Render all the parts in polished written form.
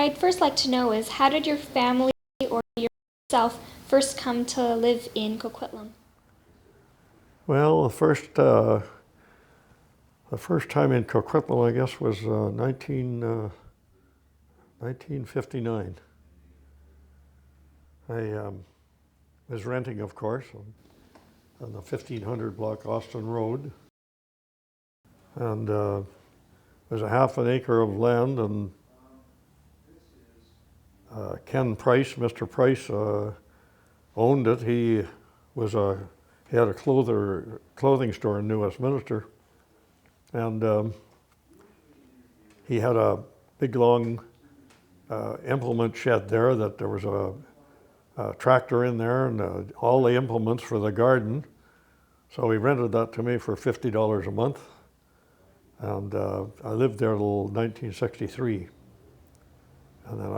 I'd first like to know is how did your family or yourself first come to live in Coquitlam? Well, the first time in Coquitlam, I guess, was 1959. I was renting, of course, on the 1500 block Austin Road. And there's a half an acre of land, and Ken Price, Mr. Price, owned it. He had a clothing store in New Westminster, and he had a big long implement shed there that there was a tractor in there and all the implements for the garden. So he rented that to me for $50 a month, and I lived there till 1963. And then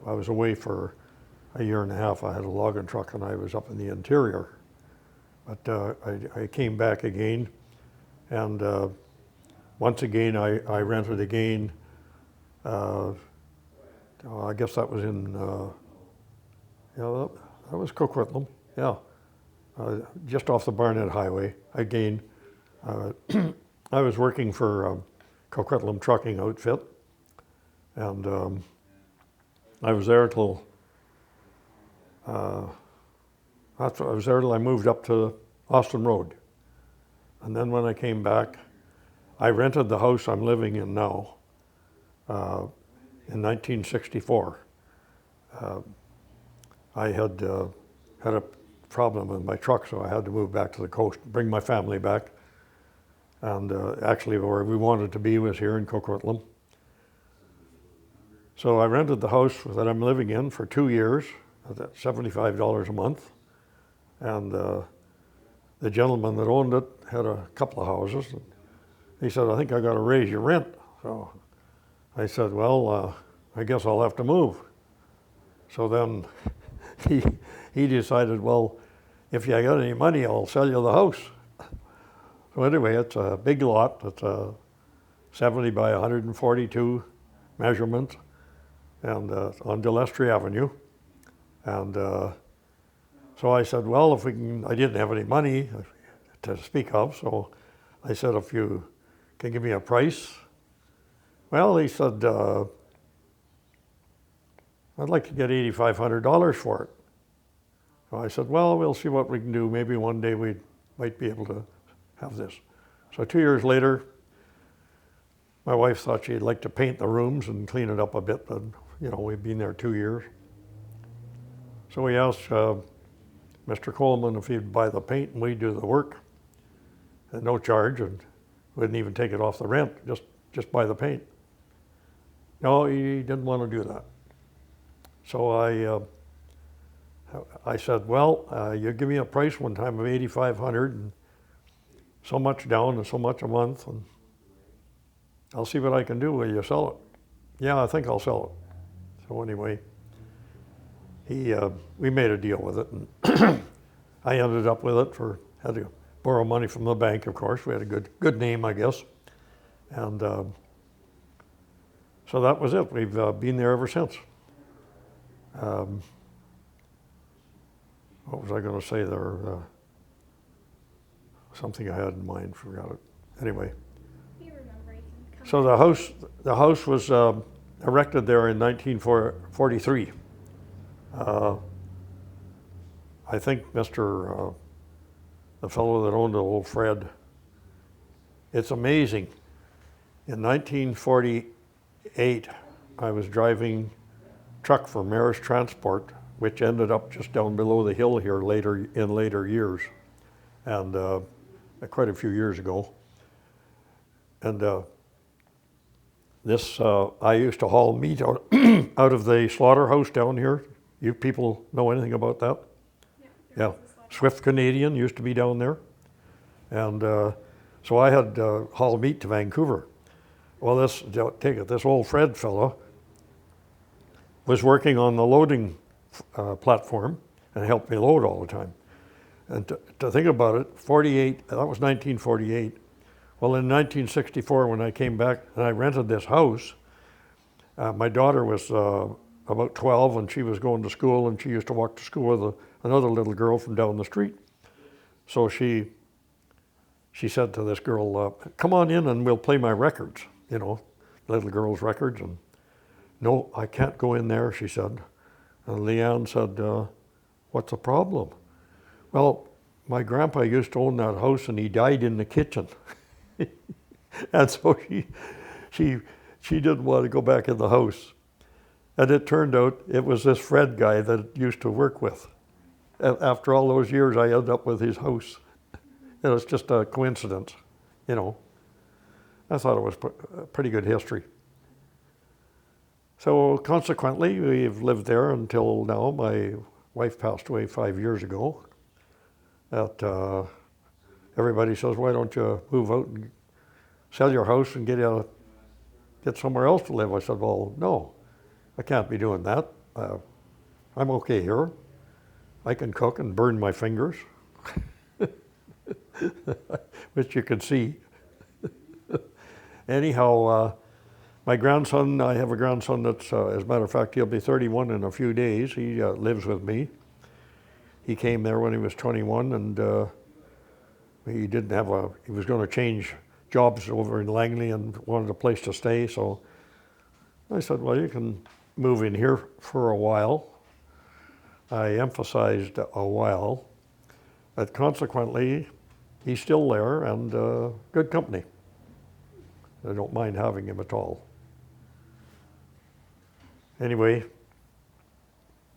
I was away for a year and a half. I had a logging truck and I was up in the interior. But I came back again, and once again I rented again. I guess that was in, that was Coquitlam, yeah. Just off the Barnett Highway. Again, I was working for Coquitlam Trucking Outfit, and I was there till I moved up to Austin Road. And then when I came back, I rented the house I'm living in now in 1964. I had had a problem with my truck, so I had to move back to the coast, bring my family back. And actually where we wanted to be was here in Coquitlam. So I rented the house that I'm living in for 2 years at $75 a month. And the gentleman that owned it had a couple of houses. And he said, I think I got to raise your rent. So I said, well, I guess I'll have to move. So then he decided, well, if you got any money, I'll sell you the house. So anyway, it's a big lot. It's a 70 by 142 measurement, and on Gillespie Avenue. And so I said, well, if we can, I didn't have any money to speak of, so I said, if you can give me a price. Well, he said, I'd like to get $8,500 for it. So I said, well, we'll see what we can do. Maybe one day we might be able to have this. So 2 years later, my wife thought she'd like to paint the rooms and clean it up a bit, but we've been there 2 years. So we asked Mr. Coleman if he'd buy the paint and we'd do the work at no charge, and wouldn't even take it off the rent, just buy the paint. No, he didn't want to do that. So I said, well, you give me a price one time of $8,500 and so much down and so much a month, and I'll see what I can do. Will you sell it? Yeah, I think I'll sell it. So anyway, we made a deal with it, and I ended up with it had to borrow money from the bank, of course. We had a good name, I guess. And so that was it. We've been there ever since. What was I going to say there? Something I had in mind, forgot it. Anyway. You remember, you can come So the house was erected there in 1943. I think the fellow that owned it, old Fred, it's amazing. In 1948, I was driving truck for Maris Transport, which ended up just down below the hill here in later years, and quite a few years ago. And I used to haul meat out, out of the slaughterhouse down here. You people know anything about that? Yeah. Swift Canadian used to be down there. And so I had hauled meat to Vancouver. Well, this old Fred fellow was working on the loading platform and helped me load all the time. And to think about it, that was 1948. Well, in 1964, when I came back and I rented this house, My daughter was about 12 and she was going to school, and she used to walk to school with another little girl from down the street. So she said to this girl, come on in and we'll play my records, little girl's records. And no, I can't go in there, she said. And Leanne said, what's the problem? Well, my grandpa used to own that house and he died in the kitchen. And so she didn't want to go back in the house. And it turned out it was this Fred guy that I used to work with. After all those years, I ended up with his house. It was just a coincidence, I thought it was a pretty good history. So consequently, we've lived there until now. My wife passed away 5 years ago. Everybody says, why don't you move out and sell your house and get somewhere else to live? I said, well, no, I can't be doing that. I'm okay here. I can cook and burn my fingers, which you can see. Anyhow, my grandson, I have a grandson that's, as a matter of fact, he'll be 31 in a few days. He lives with me. He came there when he was 21, and he was going to change jobs over in Langley and wanted a place to stay. So I said, well, you can move in here for a while. I emphasized a while, but consequently, he's still there and good company. I don't mind having him at all. Anyway,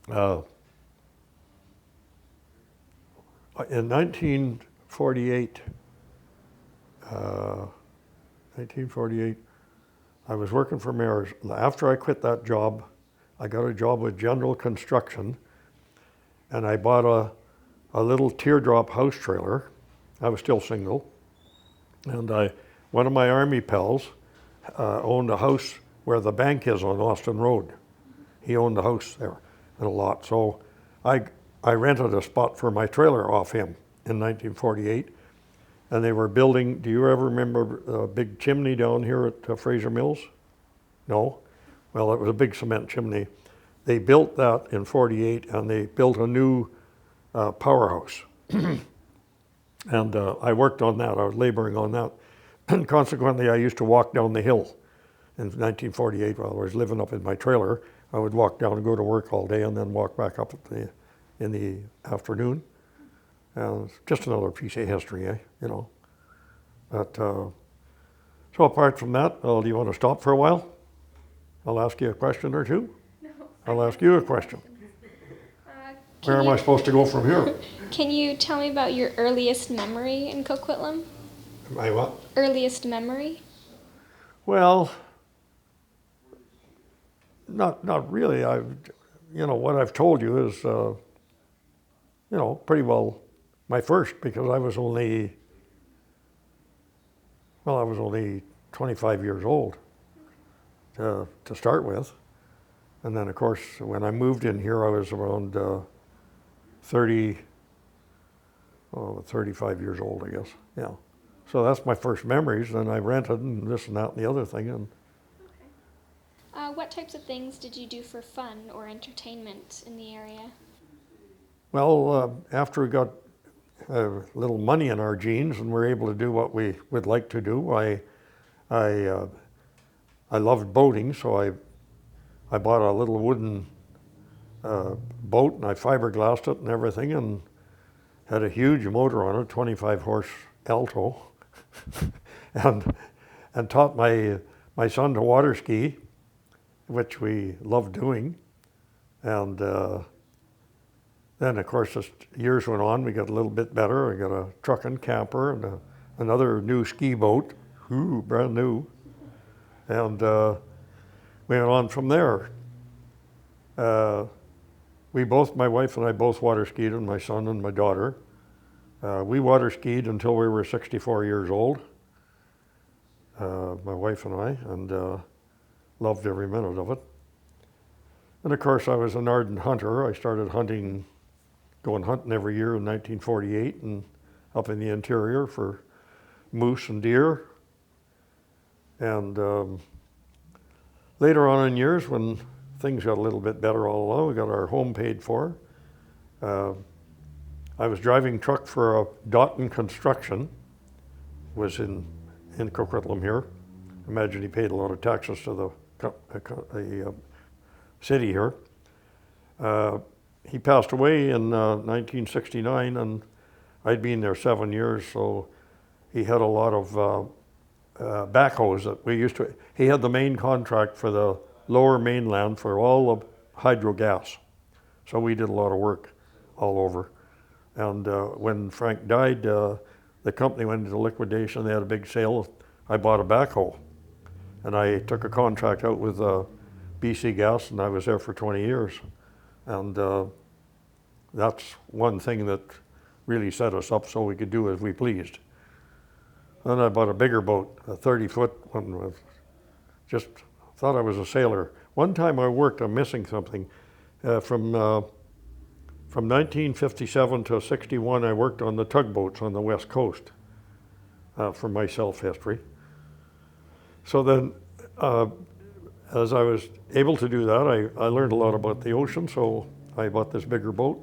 in 1948, I was working for Mayors. After I quit that job, I got a job with General Construction, and I bought a little teardrop house trailer. I was still single, and one of my Army pals owned a house where the bank is on Austin Road. He owned the house there and a lot. So I rented a spot for my trailer off him in 1948, and they were building, do you ever remember a big chimney down here at Fraser Mills? No? Well, it was a big cement chimney. They built that in 48, and they built a new powerhouse. And I worked on that. I was laboring on that. And consequently, I used to walk down the hill in 1948 while I was living up in my trailer. I would walk down and go to work all day and then walk back up in the afternoon. And just another piece of history, But, so apart from that, do you want to stop for a while? I'll ask you a question or two. No. I'll ask you a question. Where am I supposed to go from here? Can you tell me about your earliest memory in Coquitlam? My what? Earliest memory? Well, not really. What I've told you is, pretty well my first, because I was only 25 years old to start with. And then, of course, when I moved in here, I was around 35 years old, I guess. Yeah. So that's my first memories. Then I rented and this and that and the other thing. And okay. What types of things did you do for fun or entertainment in the area? well, after we got a little money in our jeans and were able to do what we would like to do, I loved boating, so I bought a little wooden boat, and I fiberglassed it and everything, and had a huge motor on it, 25 horse Alto, and taught my son to water ski, which we loved doing. And then, of course, as years went on, we got a little bit better. I got a truck and camper and another new ski boat, brand new, and we went on from there. My wife and I both water skied, and my son and my daughter. We water skied until we were 64 years old, my wife and I, and loved every minute of it. And of course, I was an ardent hunter. I started going hunting every year in 1948, and up in the interior for moose and deer. And later on in years, when things got a little bit better all along, we got our home paid for. I was driving truck for a Dotton Construction, was in Coquitlam here. Imagine he paid a lot of taxes to the city here. He passed away in 1969, and I'd been there 7 years, so he had a lot of backhoes that we used to. He had the main contract for the lower mainland for all of hydro gas, so we did a lot of work all over. And when Frank died, the company went into liquidation. They had a big sale. I bought a backhoe, and I took a contract out with BC Gas, and I was there for 20 years. And that's one thing that really set us up so we could do as we pleased. Then I bought a bigger boat, a 30-foot one. Just thought I was a sailor. One time I worked, I'm missing something. From 1957 to 61, I worked on the tugboats on the West Coast for my self-history. So then, as I was able to do that, I learned a lot about the ocean, so I bought this bigger boat.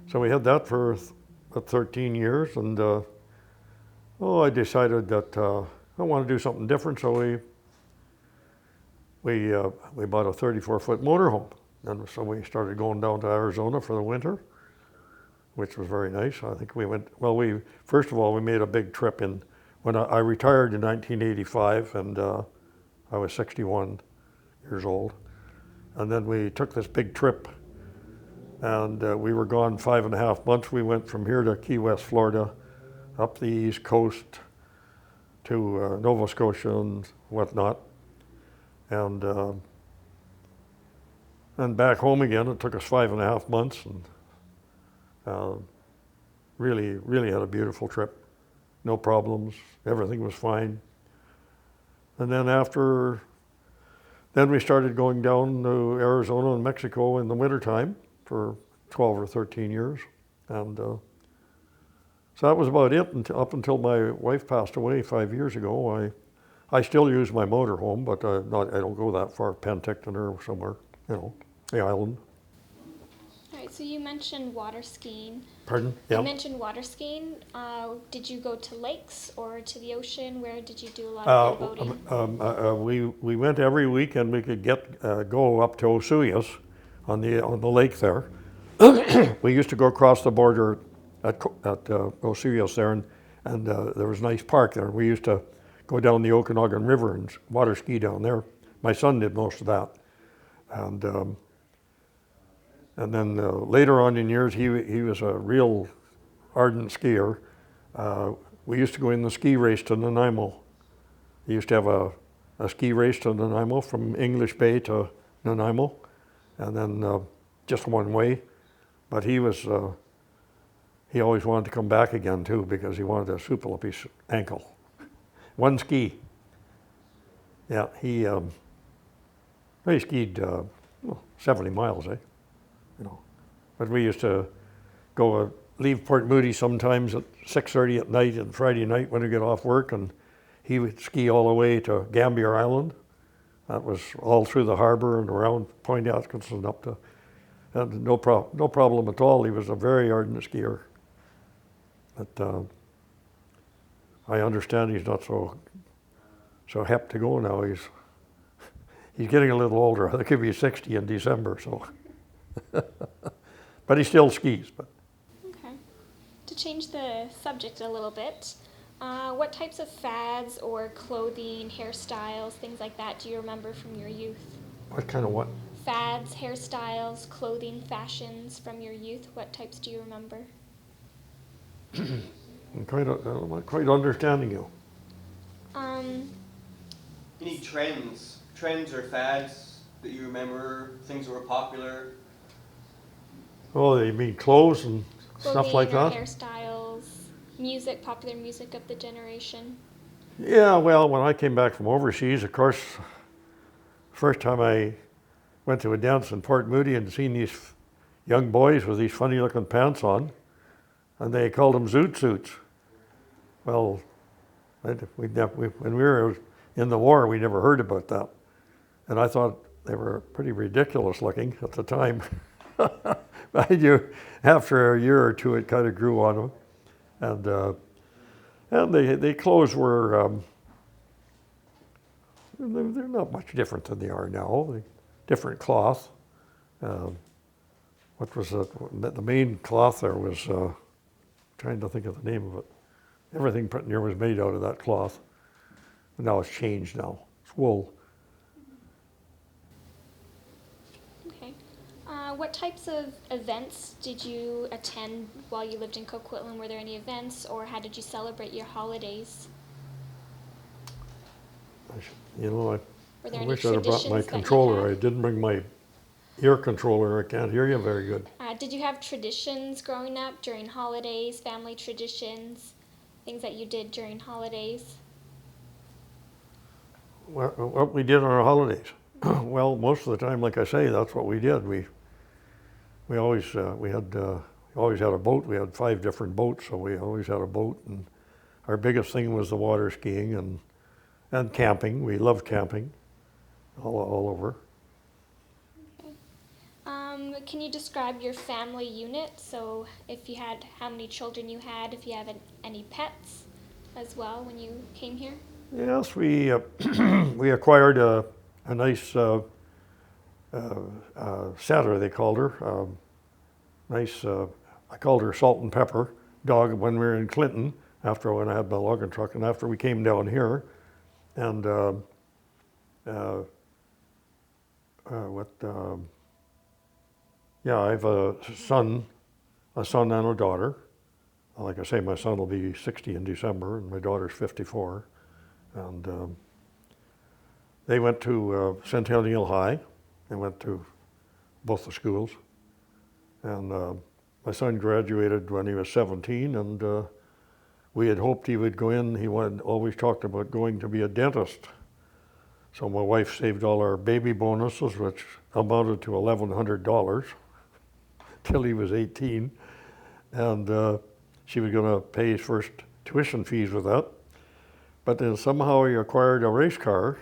So we had that for about 13 years, and I decided that I want to do something different, so we bought a 34-foot motorhome. And so we started going down to Arizona for the winter, which was very nice. I think we went, first of all, we made a big trip when I retired in 1985, and I was 61 years old. And then we took this big trip, and we were gone 5.5 months. We went from here to Key West, Florida, up the East Coast to Nova Scotia and whatnot. And back home again. It took us 5.5 months, and really, really had a beautiful trip. No problems. Everything was fine. And then we started going down to Arizona and Mexico in the wintertime for 12 or 13 years. And so that was about it up until my wife passed away 5 years ago. I still use my motorhome, but I don't go that far, Penticton or somewhere, the island. All right, so you mentioned water skiing. Pardon? Yeah. You mentioned water skiing. Did you go to lakes or to the ocean? Where did you do a lot of your boating? We went every weekend. We could go up to Osuyas on the lake there. We used to go across the border at Osuyas there, and there was a nice park there. We used to go down the Okanagan River and water ski down there. My son did most of that, and then later on in years, he was a real ardent skier. We used to go in the ski race to Nanaimo. He used to have a ski race to Nanaimo from English Bay to Nanaimo, and then just one way. But he always wanted to come back again too, because he wanted to supple up his ankle. One ski. Yeah, he skied 70 miles, But we used to leave Port Moody sometimes at 6:30 at night and Friday night when we get off work, and he would ski all the way to Gambier Island. That was all through the harbor and around Point Atkinson up to, and no problem at all. He was a very ardent skier. But I understand he's not so hep to go now. He's getting a little older. I think he'll be 60 in December, so. But he still skis. Okay. To change the subject a little bit, what types of fads or clothing, hairstyles, things like that do you remember from your youth? What kind of what? Fads, hairstyles, clothing, fashions from your youth. What types do you remember? I'm not quite understanding you. Any trends or fads that you remember, things that were popular? Oh, you mean clothes and stuff like that? Hairstyles, music, popular music of the generation. Yeah, well, when I came back from overseas, of course, first time I went to a dance in Port Moody and seen these young boys with these funny looking pants on, and they called them zoot suits. Well, when we were in the war, we never heard about that. and I thought they were pretty ridiculous looking at the time. But after a year or two, it kind of grew on them, and the clothes were they're not much different than they are now. Different cloth. What was it? The main cloth there was trying to think of the name of it. Everything pretty near was made out of that cloth. But now it's changed now. It's wool. Okay. What types of events did you attend while you lived in Coquitlam? Were there any events, or how did you celebrate your holidays? You know, Were there I any wish I'd have brought my traditions that you controller. I had? didn't bring my ear controller. I can't hear you very good. Did you have traditions growing up during holidays, family traditions, things that you did during holidays? What we did on our holidays? Well, most of the time, like I say, that's what we did. We always always had a boat. We had 5 different boats, so we always had a boat. And our biggest thing was the water skiing and camping. We loved camping all over. Can you describe your family unit? So if you had, how many children you had, if you have any pets as well when you came here? Yes, we we acquired a nice setter, they called her. Nice, I called her Salt and Pepper dog when we were in Clinton, after when I had my logging truck, and after we came down here. And yeah, I have a son and a daughter. Like I say, my son will be 60 in December, and my daughter's 54. And they went to Centennial High. They went to both the schools. And my son graduated when he was 17, and we had hoped he would go in. He always talked about going to be a dentist. So my wife saved all our baby bonuses, which amounted to $1,100 till he was 18. And she was going to pay his first tuition fees with that. But then somehow he acquired a race car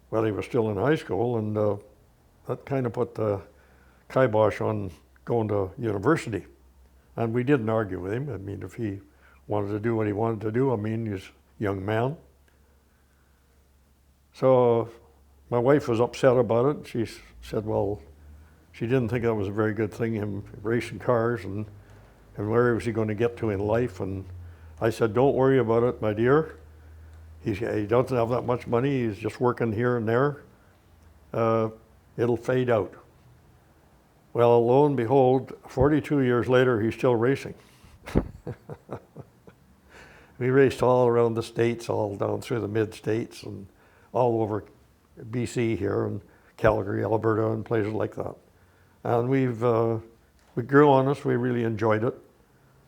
while he was still in high school, and that kind of put the kibosh on going to university. And we didn't argue with him. I mean, if he wanted to do what he wanted to do, I mean, he's a young man. So my wife was upset about it. She said, well, she didn't think that was a very good thing, him racing cars, and where was he going to get to in life. And I said, don't worry about it, my dear. He doesn't have that much money. He's just working here and there. It'll fade out. Well, lo and behold, 42 years later, he's still racing. We raced all around the States, all down through the mid-States, and all over BC here, and Calgary, Alberta, and places like that. And we grew on us. We really enjoyed it.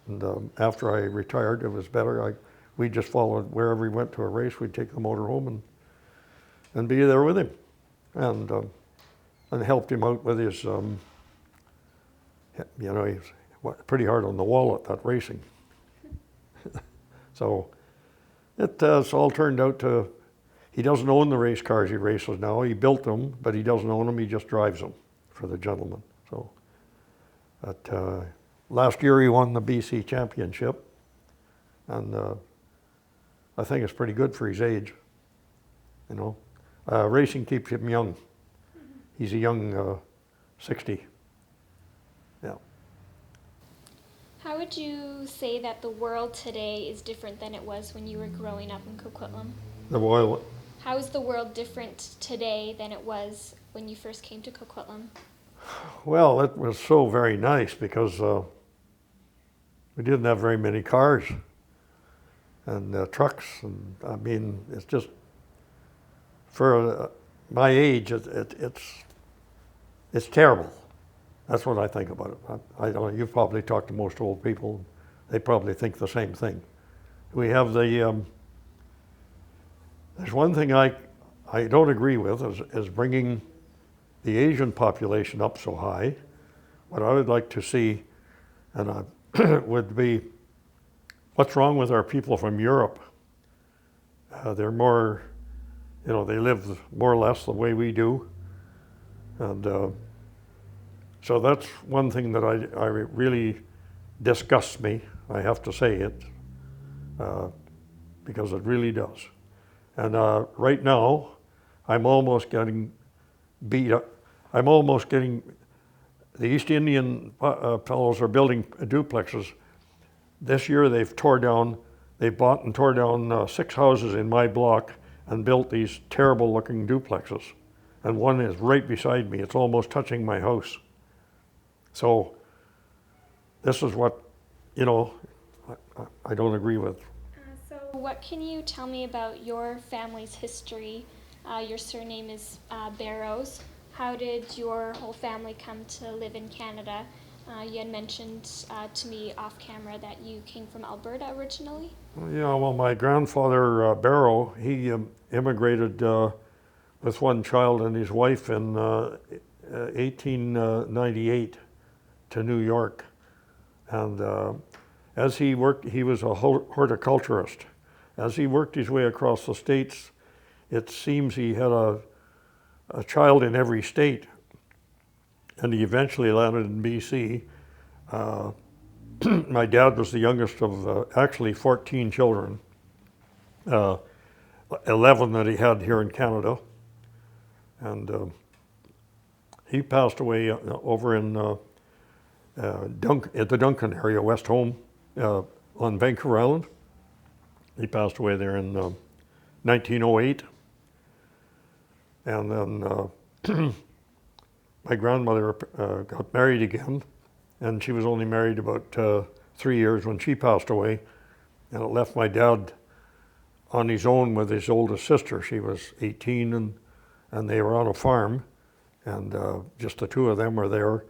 And after I retired, it was better. We just followed wherever he went to a race. We'd take the motor home and be there with him, and helped him out with his. You know, he's pretty hard on the wallet, that racing. So it's all turned out to. He doesn't own the race cars he races now. He built them, but he doesn't own them. He just drives them for the gentleman. So, but last year he won the BC championship, and I think it's pretty good for his age. You know, racing keeps him young. He's a young 60. Yeah. How would you say that the world today is different than it was when you were growing up in Coquitlam? The boy. How is the world different today than it was when you first came to Coquitlam? Well, it was so very nice because we didn't have very many cars and trucks, and I mean, it's just for my age, it's terrible. That's what I think about it. I don't know. You've probably talked to most old people; they probably think the same thing. We have the. There's one thing I don't agree with is bringing the Asian population up so high. What I would like to see, and would be, what's wrong with our people from Europe? They're more they live more or less the way we do. And so that's one thing that I really disgusts me. I have to say it, because it really does. And right now, I'm almost getting beat up. I'm almost getting, the East Indian fellows are building duplexes. This year they bought and tore down 6 houses in my block and built these terrible looking duplexes. And one is right beside me. It's almost touching my house. So this is what, I don't agree with. So what can you tell me about your family's history? Your surname is Berrows. How did your whole family come to live in Canada? You had mentioned to me off camera that you came from Alberta originally. Yeah, well, my grandfather, Berrow, he immigrated with one child and his wife in 1898 to New York. And as he worked, he was a horticulturist. As he worked his way across the states, it seems he had a child in every state. And he eventually landed in BC. My dad was the youngest of actually 14 children, 11 that he had here in Canada. And he passed away over in at the Duncan area, West Home, on Vancouver Island. He passed away there in 1908. And then my grandmother got married again, and she was only married about 3 years when she passed away, and it left my dad on his own with his oldest sister. She was 18, and they were on a farm, and just the two of them were there.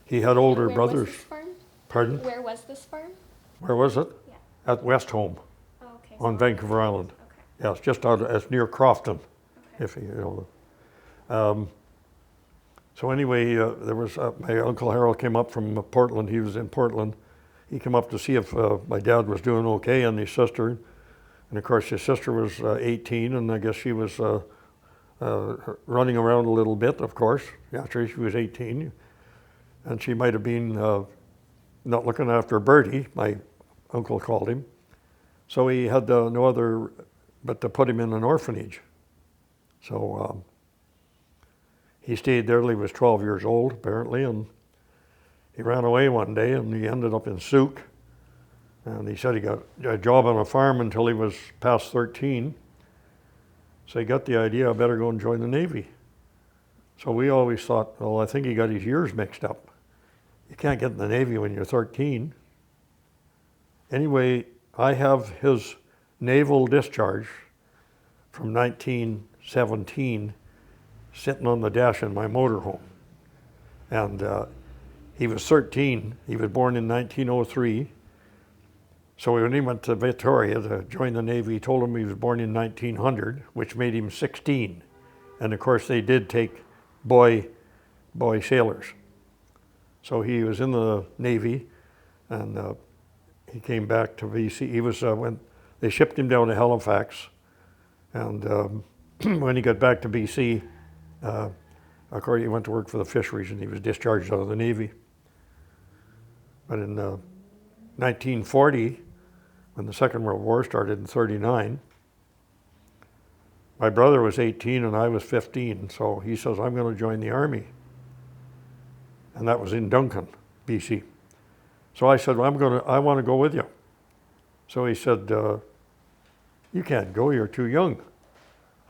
He had older brothers. Where was this farm? Pardon? Where was this farm? Where was it? Yeah. At West Home, Oh, okay. on Vancouver Island. Okay. Yeah, it's just it's near Crofton, Okay. if you know. So anyway, there was my Uncle Harold came up from Portland. He was in Portland. He came up to see if my dad was doing okay, and his sister. And of course, his sister was 18, and I guess she was running around a little bit, of course, after she was 18. And she might have been not looking after Bertie, my uncle called him. So he had no other but to put him in an orphanage. So he stayed there till he was 12 years old, apparently, and he ran away one day, and he ended up in Souk. And he said he got a job on a farm until he was past 13. So he got the idea, I better go and join the Navy. So we always thought, well, I think he got his years mixed up. You can't get in the Navy when you're 13. Anyway, I have his naval discharge from 1917 sitting on the dash in my motorhome. And he was 13. He was born in 1903. So when he went to Victoria to join the Navy, he told him he was born in 1900, which made him 16. And of course, they did take boy sailors. So he was in the Navy, and he came back to BC. He was when they shipped him down to Halifax, and when he got back to BC, of course, he went to work for the fisheries, and he was discharged out of the Navy. But in 1940, when the Second World War started in 1939, my brother was 18 and I was 15, so he says, I'm going to join the Army. And that was in Duncan, BC. So I said, well, I want to go with you. So he said, you can't go, you're too young.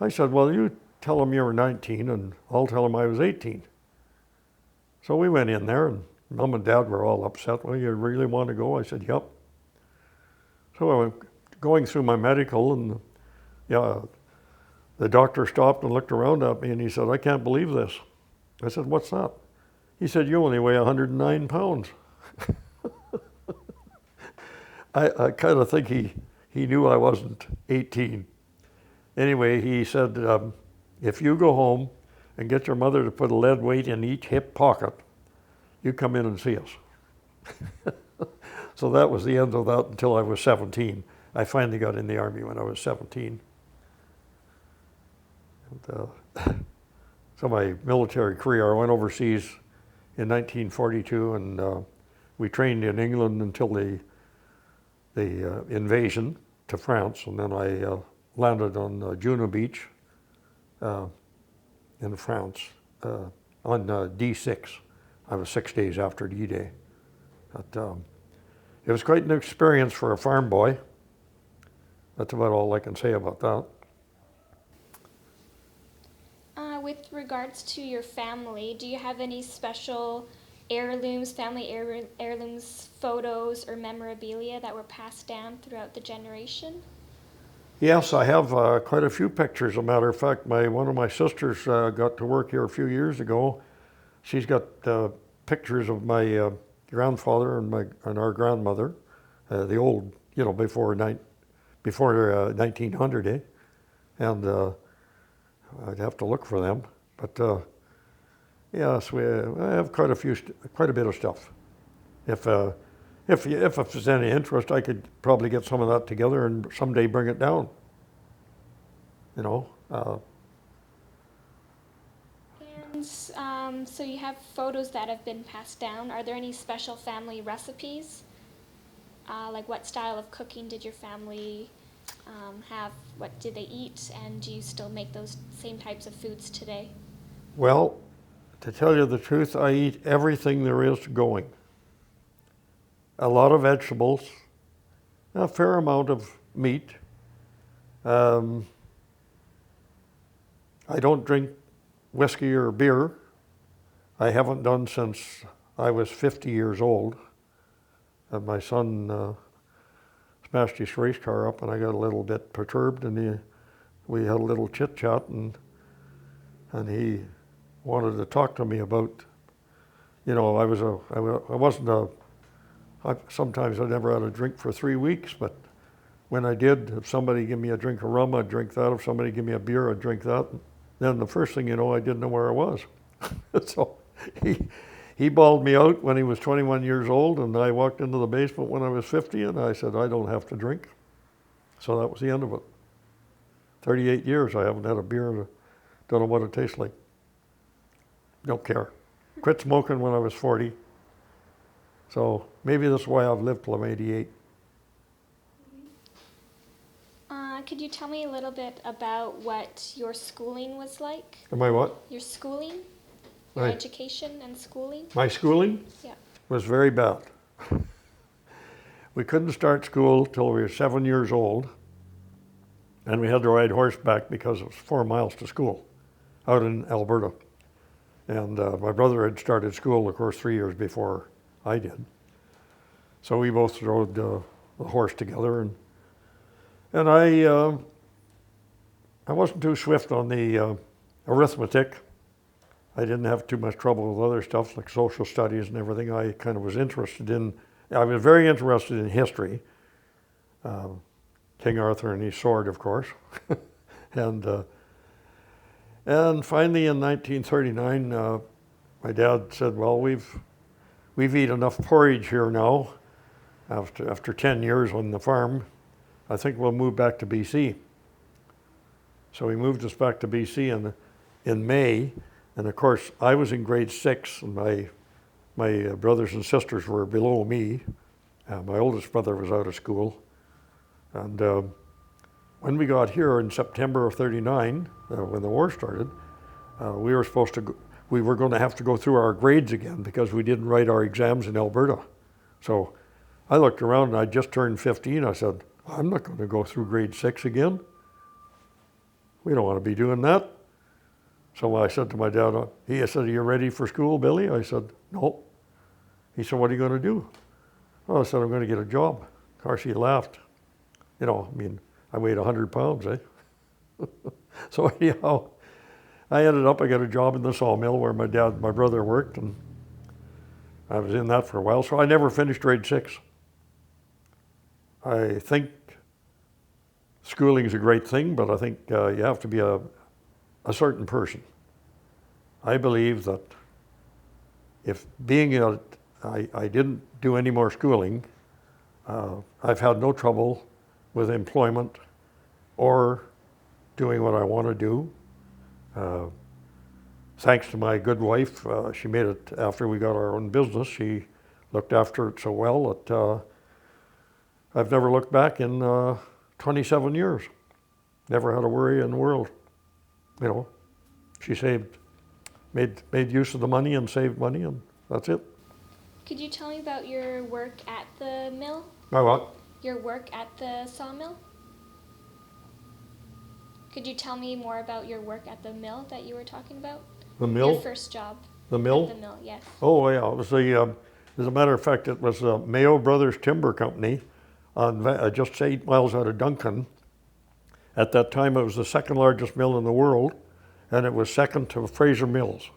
I said, well, you tell him you were 19 and I'll tell him I was 18. So we went in there, and Mom and Dad were all upset. Well, you really want to go? I said, yep. So I went going through my medical, and the doctor stopped and looked around at me, and he said, I can't believe this. I said, what's that? He said, you only weigh 109 pounds. I kind of think he knew I wasn't 18. Anyway, he said, if you go home and get your mother to put a lead weight in each hip pocket, you come in and see us. So that was the end of that until I was 17. I finally got in the Army when I was 17. And, so my military career, I went overseas in 1942, and we trained in England until the invasion to France, and then I landed on Juno Beach in France on D6. I was 6 days after D-Day. But, it was quite an experience for a farm boy. That's about all I can say about that. With regards to your family, do you have any special heirlooms, family heirlooms, photos, or memorabilia that were passed down throughout the generation? Yes, I have quite a few pictures. As a matter of fact, one of my sisters got to work here a few years ago. She's got pictures of my grandfather and our grandmother, the old, before 1900, eh? And I'd have to look for them. But yes, I have quite a bit of stuff. If there's any interest, I could probably get some of that together and someday bring it down. And so you have photos that have been passed down. Are there any special family recipes? Like what style of cooking did your family have? What did they eat? And do you still make those same types of foods today? Well, to tell you the truth, I eat everything there is going. A lot of vegetables, a fair amount of meat. I don't drink whiskey or beer. I haven't done since I was 50 years old. And my son smashed his race car up, and I got a little bit perturbed, and we had a little chit chat, and he wanted to talk to me about, sometimes I never had a drink for 3 weeks, but when I did, if somebody gave me a drink of rum, I'd drink that. If somebody gave me a beer, I'd drink that. Then the first thing you know, I didn't know where I was. So he bawled me out when he was 21 years old, and I walked into the basement when I was 50, and I said, I don't have to drink. So that was the end of it. 38 years I haven't had a beer, don't know what it tastes like. Don't care. Quit smoking when I was 40. So maybe that's why I've lived till I'm 88. Could you tell me a little bit about what your schooling was like? Am I what? Your schooling? Your education and schooling? My schooling? Yeah. Was very bad. We couldn't start school till we were 7 years old, and we had to ride horseback because it was 4 miles to school out in Alberta. And my brother had started school, of course, 3 years before I did. So we both rode the horse together, and I wasn't too swift on the arithmetic. I didn't have too much trouble with other stuff like social studies and everything. I kind of was I was very interested in history. King Arthur and his sword, of course. And finally in 1939, my dad said, well, we've eaten enough porridge here now after 10 years on the farm. I think we'll move back to BC. So he moved us back to BC in May. And of course, I was in grade 6, and my brothers and sisters were below me. My oldest brother was out of school. And when we got here in September of '39, when the war started, we were going to have to go through our grades again because we didn't write our exams in Alberta. So I looked around, and I just turned 15. I said, I'm not going to go through grade 6 again. We don't want to be doing that. So I said to my dad, he said, are you ready for school, Billy? I said, no. He said, what are you going to do? Well, I said, I'm going to get a job. Of course, he laughed. I weighed 100 pounds, eh? So anyhow, I got a job in the sawmill where my brother worked, and I was in that for a while. So I never finished grade 6. I think schooling is a great thing, but I think you have to be a certain person. I believe that I didn't do any more schooling. I've had no trouble with employment or doing what I want to do. Thanks to my good wife, she made it after we got our own business. She looked after it so well that I've never looked back in 27 years. Never had a worry in the world. You know, she made use of the money and saved money, and that's it. Could you tell me about your work at the mill? My what? Your work at the sawmill? Could you tell me more about your work at the mill that you were talking about? The mill? Your first job. The mill? At the mill, yes. Oh yeah, it was as a matter of fact, it was the Mayo Brothers Timber Company, on just 8 miles out of Duncan. At that time, it was the second largest mill in the world, and it was second to Fraser Mills.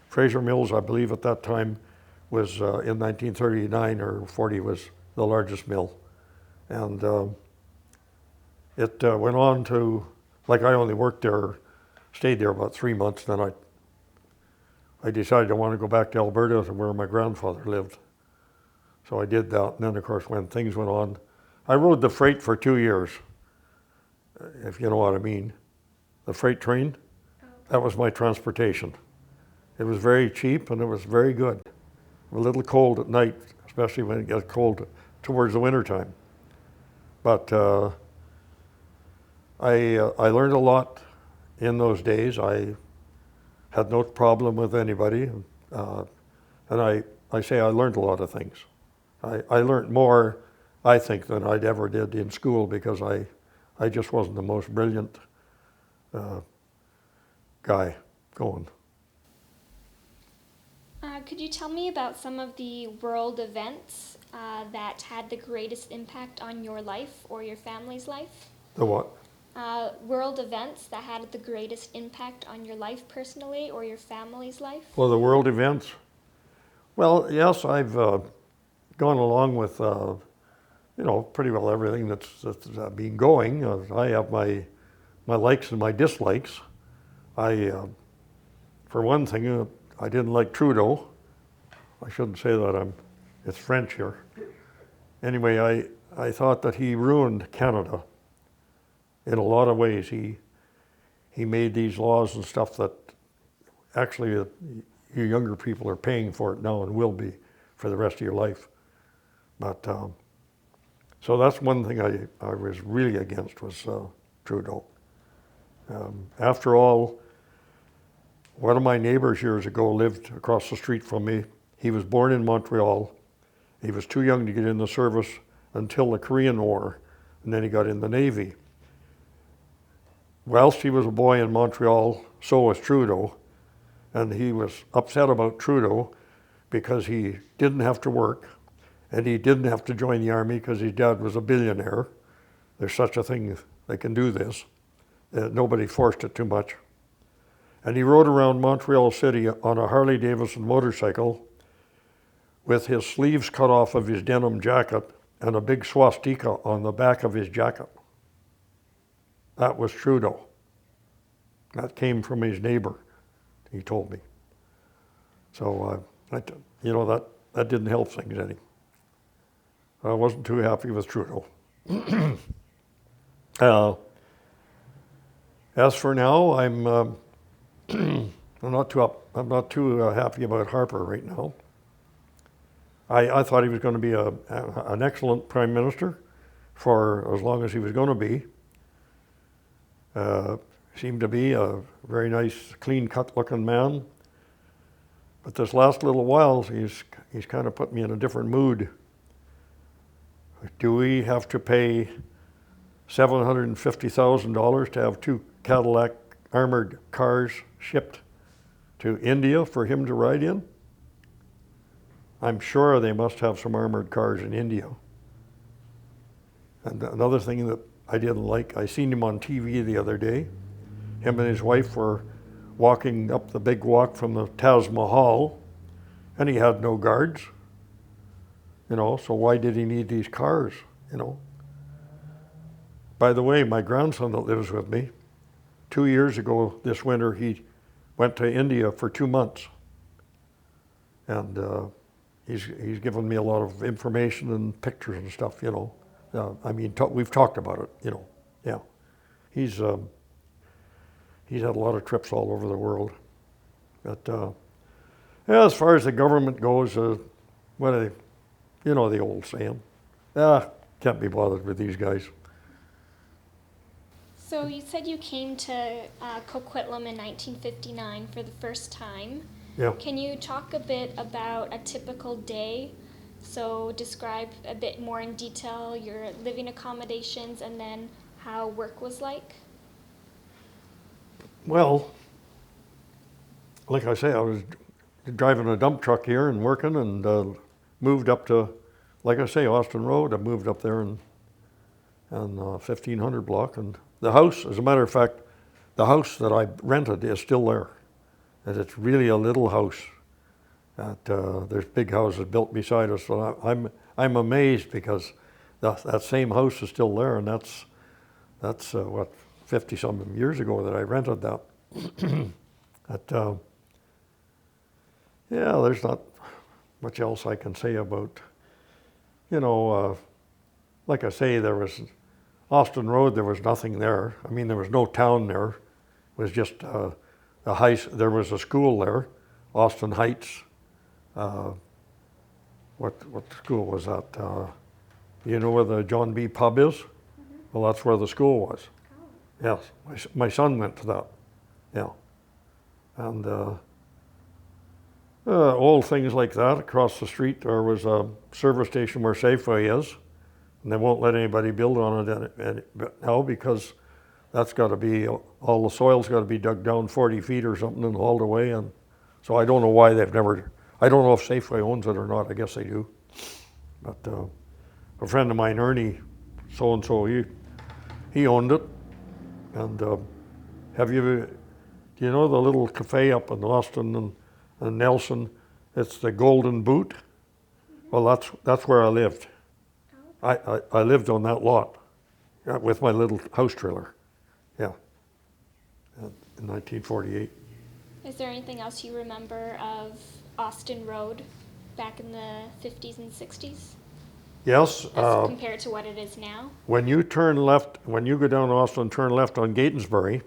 Fraser Mills, I believe, at that time was in 1939 or 40 was the largest mill, and it went on to, like I only worked there, stayed there about 3 months. Then I decided I wanted to go back to Alberta to where my grandfather lived. So I did that, and then of course when things went on, I rode the freight for 2 years, if you know what I mean. The freight train, that was my transportation. It was very cheap and it was very good. A little cold at night, especially when it gets cold towards the winter time. But I learned a lot in those days. I had no problem with anybody, and I say I learned a lot of things. I learned more, I think, than I'd ever did in school, because I just wasn't the most brilliant guy going. Could you tell me about some of the world events that had the greatest impact on your life or your family's life? The what? World events that had the greatest impact on your life personally or your family's life? Well, the world events. Well, yes, I've gone along with, pretty well everything that's been going. I have my likes and my dislikes. For one thing, I didn't like Trudeau. I shouldn't say that, it's French here. Anyway, I thought that he ruined Canada in a lot of ways. He made these laws and stuff that actually you younger people are paying for it now and will be for the rest of your life. But so that's one thing I was really against, was Trudeau. After all, one of my neighbors years ago lived across the street from me. He was born in Montreal. He was too young to get in the service until the Korean War, and then he got in the Navy. Whilst he was a boy in Montreal, so was Trudeau, and he was upset about Trudeau because he didn't have to work, and he didn't have to join the army because his dad was a billionaire. There's such a thing, they can do this. Nobody forced it too much. And he rode around Montreal City on a Harley Davidson motorcycle with his sleeves cut off of his denim jacket and a big swastika on the back of his jacket. That was Trudeau. That came from his neighbor, he told me. So, that didn't help things any. I wasn't too happy with Trudeau. As for now, I'm not too happy about Harper right now. I thought he was going to be an excellent prime minister for as long as he was going to be. Seemed to be a very nice, clean-cut looking man. But this last little while, he's kind of put me in a different mood. Do we have to pay $750,000 to have 2 Cadillac armored cars shipped to India for him to ride in? I'm sure they must have some armored cars in India. And another thing that I didn't like, I seen him on TV the other day. Him and his wife were walking up the big walk from the Taj Mahal, and he had no guards. So why did he need these cars, By the way, my grandson that lives with me, 2 years ago this winter, he went to India for 2 months. And he's given me a lot of information and pictures and stuff, We've talked about it, Yeah. He's he's had a lot of trips all over the world. But yeah, as far as the government goes, what are they, you know the old saying, can't be bothered with these guys. So you said you came to Coquitlam in 1959 for the first time. Yeah. Can you talk a bit about a typical day? So describe a bit more in detail your living accommodations and then how work was like. Well, like I say, I was driving a dump truck here and working, and moved up to, like I say, Austin Road. I moved up there in 1500 block, and the house, as a matter of fact, the house that I rented is still there. And it's really a little house. There's big houses built beside us, so I'm amazed because that same house is still there, and that's what, 50-something years ago that I rented that. Yeah, there's not much else I can say about, like I say, there was Austin Road, there was nothing there. I mean, there was no town there. It was just there was a school there, Austin Heights. What school was that? You know where the John B. pub is? Mm-hmm. Well, that's where the school was. Oh. Yes, my son went to that. Yeah, and old things like that. Across the street there was a service station where Safeway is, and they won't let anybody build on it now because that's got to be, all the soil's got to be dug down 40 feet or something and hauled away. And so I don't know why they've never, I don't know if Safeway owns it or not. I guess they do. But a friend of mine, Ernie, so-and-so, he owned it. And do you know the little cafe up in Austin and Nelson? It's the Golden Boot. Well, that's where I lived. I lived on that lot with my little house trailer. Yeah, in 1948. Is there anything else you remember of Austin Road back in the 50s and 60s? Yes. As compared to what it is now? When you turn left, when you go down Austin, turn left on Gatensbury,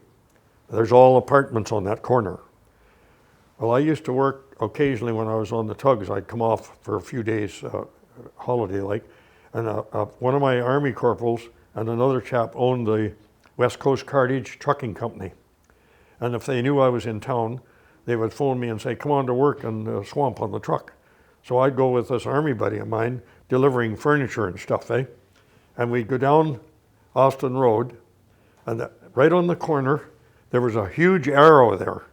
there's all apartments on that corner. Well, I used to work occasionally when I was on the tugs. I'd come off for a few days, holiday like, and one of my Army corporals and another chap owned the West Coast Cartage Trucking Company. And if they knew I was in town, they would phone me and say, come on to work and swamp on the truck. So I'd go with this Army buddy of mine, delivering furniture and stuff, And we'd go down Austin Road, and right on the corner, there was a huge arrow there.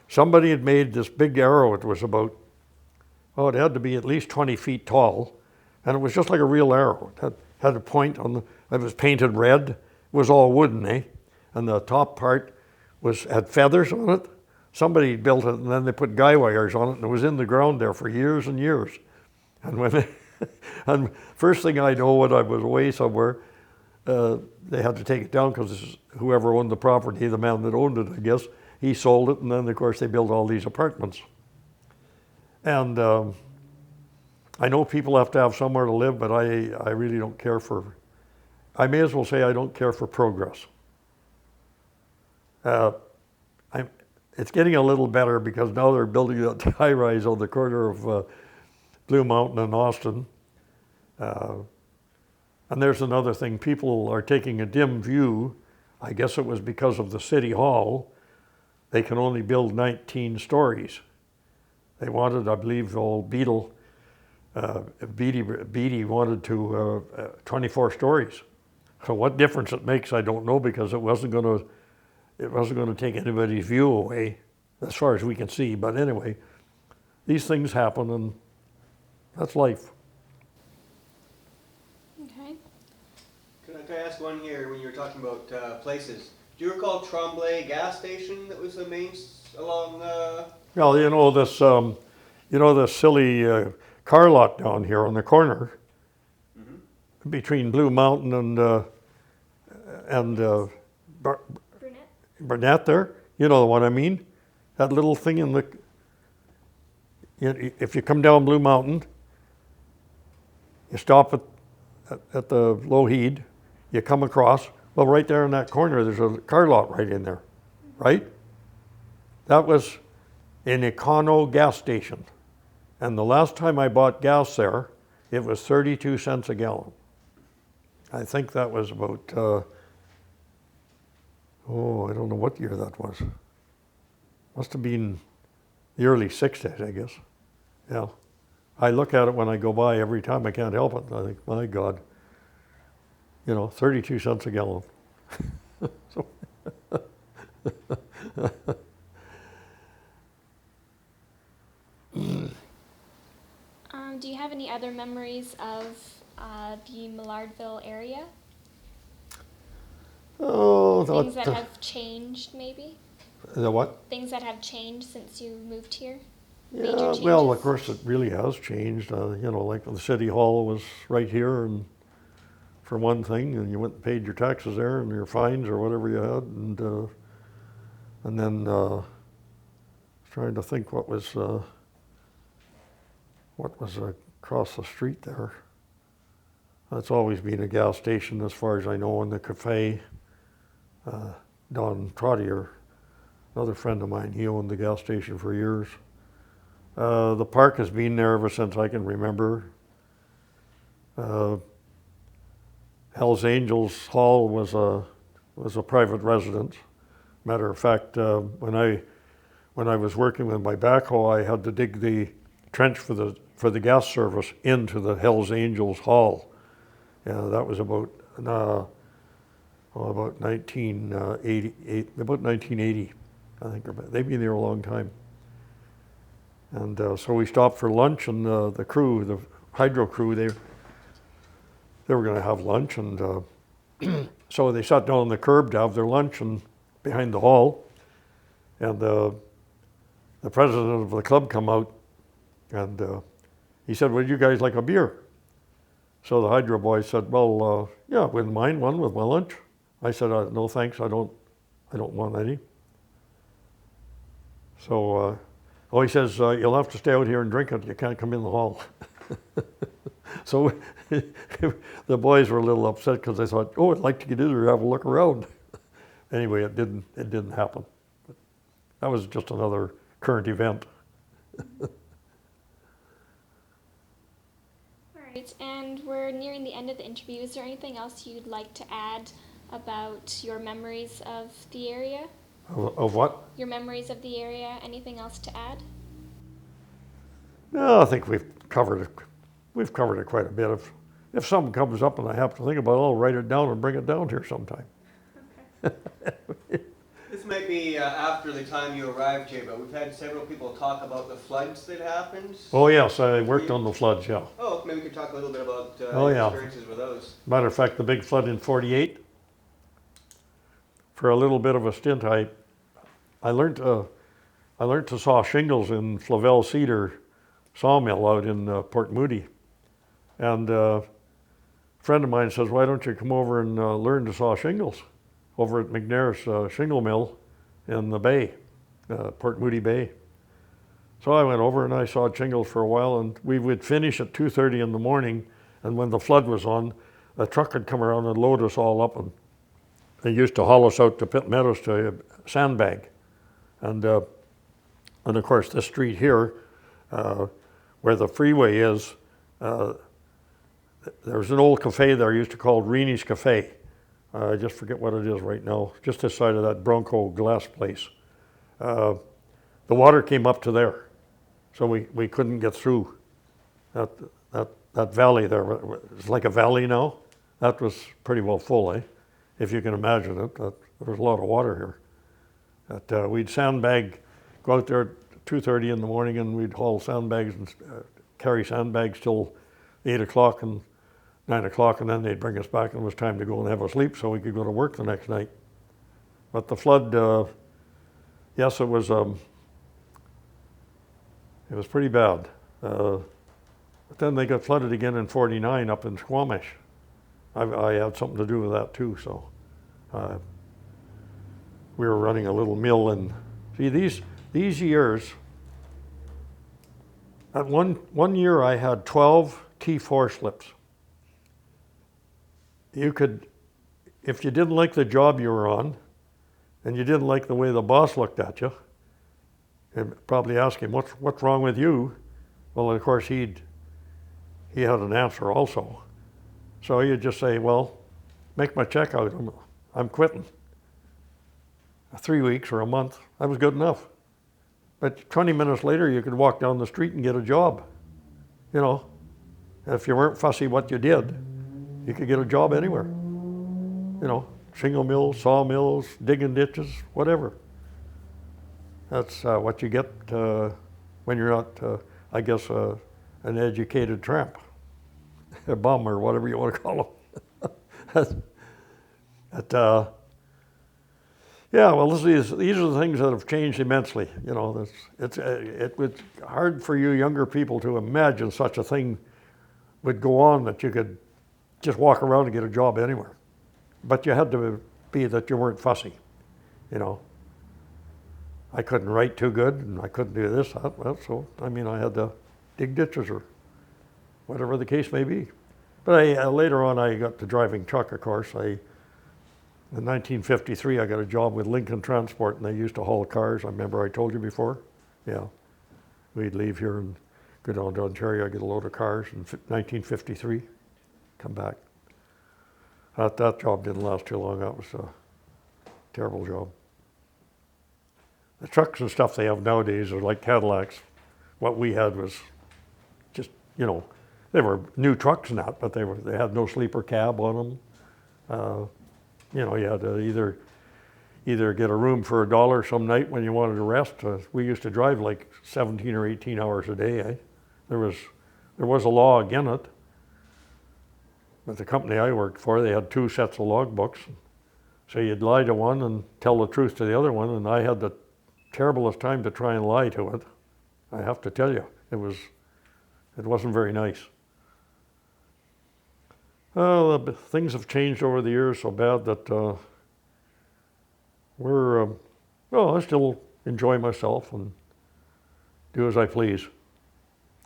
Somebody had made this big arrow. It was about, it had to be at least 20 feet tall, and it was just like a real arrow. It had a point on it was painted red. It was all wooden, And the top part had feathers on it. Somebody built it, and then they put guy wires on it, and it was in the ground there for years and years. And and first thing I know, when I was away somewhere, they had to take it down because whoever owned the property, the man that owned it, I guess, he sold it, and then of course they built all these apartments. And I know people have to have somewhere to live, but I really don't care for, I may as well say I don't care for progress. It's getting a little better because now they're building that high-rise on the corner of Blue Mountain and Austin. And there's another thing, people are taking a dim view. I guess it was because of the city hall. They can only build 19 stories. They wanted, I believe, old Beatty wanted 24 stories. So what difference it makes, I don't know, because it wasn't going to take anybody's view away, as far as we can see. But anyway, these things happen, and that's life. Okay. Can I ask one here when you were talking about places? Do you recall Tremblay gas station that was the main along? Well, this silly car lot down here on the corner, mm-hmm. between Blue Mountain and Burnett there. You know what I mean? That little thing in the. If you come down Blue Mountain, you stop at the Lougheed, you come across. Well, right there in that corner, there's a car lot right in there, right? That was an Econo gas station. And the last time I bought gas there, it was 32 cents a gallon. I think that was about, I don't know what year that was. Must have been the early 60s, I guess. Yeah. I look at it when I go by every time. I can't help it. I think, my God, 32 cents a gallon. So Do you have any other memories of the Millardville area? Oh, Things that have changed, maybe? the what? Things that have changed since you moved here? Yeah, Major changes? well, of course, it really has changed. Like the city hall was right here, and for one thing, and you went and paid your taxes there and your fines or whatever you had, and then trying to think what was across the street there. That's always been a gas station, as far as I know, and the cafe. Don Trottier, another friend of mine, he owned the gas station for years. The park has been there ever since I can remember. Hell's Angels Hall was a private residence. Matter of fact, when I was working with my backhoe, I had to dig the trench for the gas service into the Hell's Angels Hall. Yeah, that was about 1980, I think. They've been there a long time. And so we stopped for lunch, and the crew, the hydro crew, they were going to have lunch, and so they sat down on the curb to have their lunch and behind the hall, and the president of the club come out, and he said, "Would you guys like a beer?" So the hydro boy said, "Well, yeah, wouldn't mind one with my lunch." I said, "No thanks, I don't want any." So he says, "You'll have to stay out here and drink it. You can't come in the hall." So the boys were a little upset because they thought, "Oh, I'd like to get in there and have a look around." Anyway, it didn't happen. But that was just another current event. All right, and we're nearing the end of the interview. Is there anything else you'd like to add about your memories of the area? Of what? Your memories of the area. Anything else to add? No, I think we've covered it. We've covered it quite a bit. If something comes up and I have to think about it, I'll write it down and bring it down here sometime. Okay. This might be after the time you arrived here, but we've had several people talk about the floods that happened. Oh yes, I worked on the floods, yeah. Oh, maybe we could talk a little bit about Oh, yeah. experiences with those. Matter of fact, the big flood in '48, for a little bit of a stint, I learned to saw shingles in Flavel Cedar sawmill out in Port Moody. And a friend of mine says, "Why don't you come over and learn to saw shingles over at McNair's shingle mill in the bay, Port Moody Bay?" So I went over and I sawed shingles for a while, and we would finish at 2:30 in the morning, and when the flood was on, a truck would come around and load us all up, and they used to haul us out to Pitt Meadows to sandbag. And of course, this street here, where the freeway is, there's an old cafe there used to call Reenie's Cafe. I just forget what it is right now, just this side of that Bronco glass place. The water came up to there, so we couldn't get through that valley there. It's like a valley now. That was pretty well full, if you can imagine it. There was a lot of water here. We'd sandbag, go out there at 2:30 in the morning, and we'd haul sandbags and carry sandbags till 8 o'clock and 9 o'clock, and then they'd bring us back, and it was time to go and have a sleep so we could go to work the next night. But the flood, yes, it was pretty bad. But then they got flooded again in '49 up in Squamish. I had something to do with that too, so we were running a little mill, and see these years. At one year I had 12 T4 slips. You could, if you didn't like the job you were on, and you didn't like the way the boss looked at you, and probably ask him, what's wrong with you? Well, of course, he had an answer also. So you'd just say, well, make my check out. I'm quitting. 3 weeks or a month, that was good enough. But 20 minutes later, you could walk down the street and get a job. You know, if you weren't fussy what you did, you could get a job anywhere. You know, shingle mills, sawmills, digging ditches, whatever. That's what you get when you're not, I guess, an educated tramp, a bum or whatever you want to call them. Yeah, well, these are the things that have changed immensely. You know, it was hard for you younger people to imagine such a thing would go on, that you could just walk around and get a job anywhere. But you had to be that you weren't fussy, you know. I couldn't write too good, and I couldn't do this, that. Well, so, I mean, I had to dig ditches or whatever the case may be. But later on, I got to driving truck, of course. In 1953, I got a job with Lincoln Transport, and they used to haul cars. I remember I told you before. Yeah. We'd leave here and go down to Ontario, get a load of cars in 1953, come back. That job didn't last too long. That was a terrible job. The trucks and stuff they have nowadays are like Cadillacs. What we had was just, you know, they were new trucks and that, but they had no sleeper cab on them. You know, you had to either get a room for $1 some night when you wanted to rest. We used to drive like 17 or 18 hours a day. Eh? There was a law against it. But the company I worked for, they had 2 sets of logbooks. So you'd lie to one and tell the truth to the other one, and I had the terriblest time to try and lie to it. I have to tell you, it wasn't very nice. Things have changed over the years so bad that I still enjoy myself and do as I please.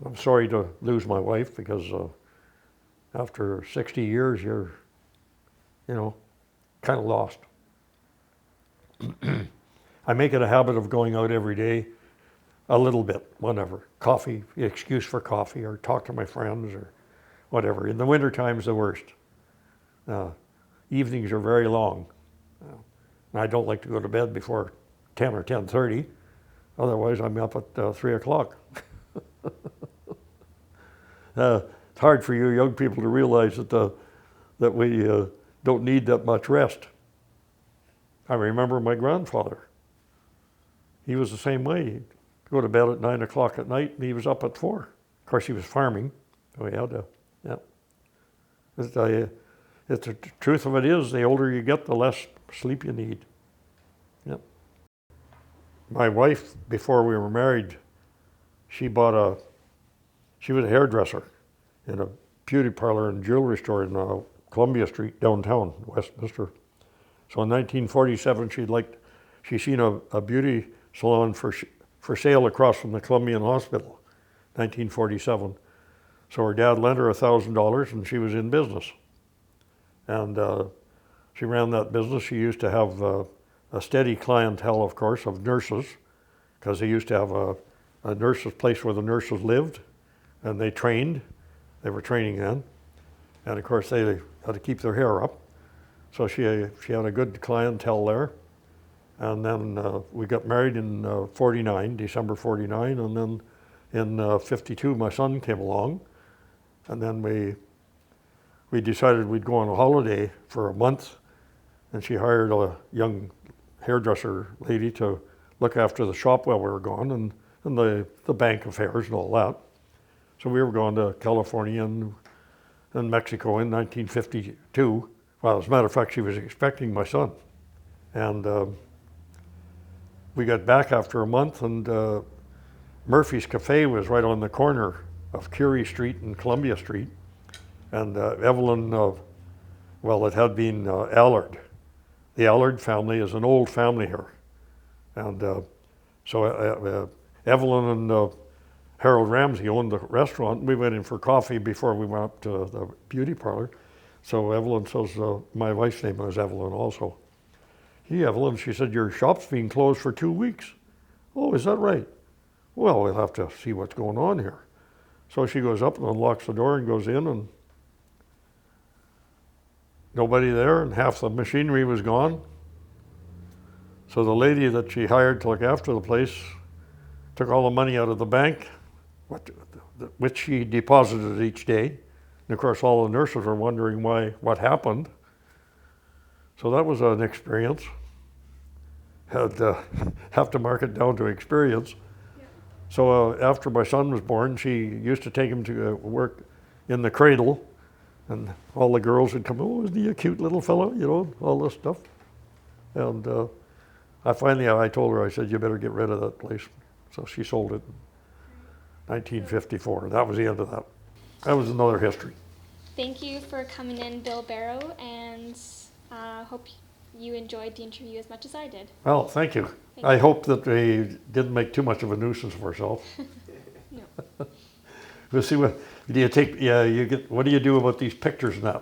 I'm sorry to lose my wife, because after 60 years, you're, you know, kind of lost. I make it a habit of going out every day, a little bit, whenever. Coffee, excuse for coffee, or talk to my friends, or whatever. In the winter time's the worst. Evenings are very long. And I don't like to go to bed before 10 or 10:30. Otherwise, I'm up at 3 o'clock. It's hard for you young people to realize that we don't need that much rest. I remember my grandfather. He was the same way. He'd go to bed at 9 o'clock at night, and he was up at 4. Of course, he was farming, so he had to, yeah. It's the truth of it is, the older you get, the less sleep you need. Yep. My wife, before we were married, she was a hairdresser in a beauty parlor and jewelry store in Columbia Street, downtown, Westminster. So in 1947, she seen a beauty salon for sale across from the Columbian Hospital, 1947. So her dad lent her $1,000, and she was in business. And she ran that business. She used to have a steady clientele, of course, of nurses, because they used to have a nurse's place where the nurses lived, and they trained. They were training then. And of course, they had to keep their hair up. So she had a good clientele there. And then we got married in 49, December 49, and then in 52, my son came along. And then we decided we'd go on a holiday for a month, and she hired a young hairdresser lady to look after the shop while we were gone, and the bank affairs and all that. So we were going to California and Mexico in 1952. Well, as a matter of fact, she was expecting my son. And we got back after a month, and Murphy's Cafe was right on the corner of Curie Street and Columbia Street. And Evelyn, well, it had been Allard. The Allard family is an old family here. And so Evelyn and Harold Ramsey owned the restaurant. We went in for coffee before we went up to the beauty parlor. So Evelyn says, my wife's name was Evelyn also. Evelyn, she said, your shop's being closed for 2 weeks. Oh, is that right? well, we'll have to see what's going on here. So she goes up and unlocks the door and goes in, and nobody there, and half the machinery was gone. So the lady that she hired to look after the place took all the money out of the bank, which she deposited each day. And of course, all the nurses were wondering what happened. So that was an experience. Had have to mark it down to experience. Yeah. So after my son was born, she used to take him to work in the cradle, and all the girls would come, oh, isn't he a cute little fellow, you know, all this stuff. And I told her, I said, you better get rid of that place. So she sold it in 1954. That was the end of that. That was another history. Thank you for coming in, Bill Berrow, and hope you enjoyed the interview as much as I did. Well, thank you. I hope that they didn't make too much of a nuisance of ourselves. No. We'll see what do you take. Yeah, you get. What do you do about these pictures and that?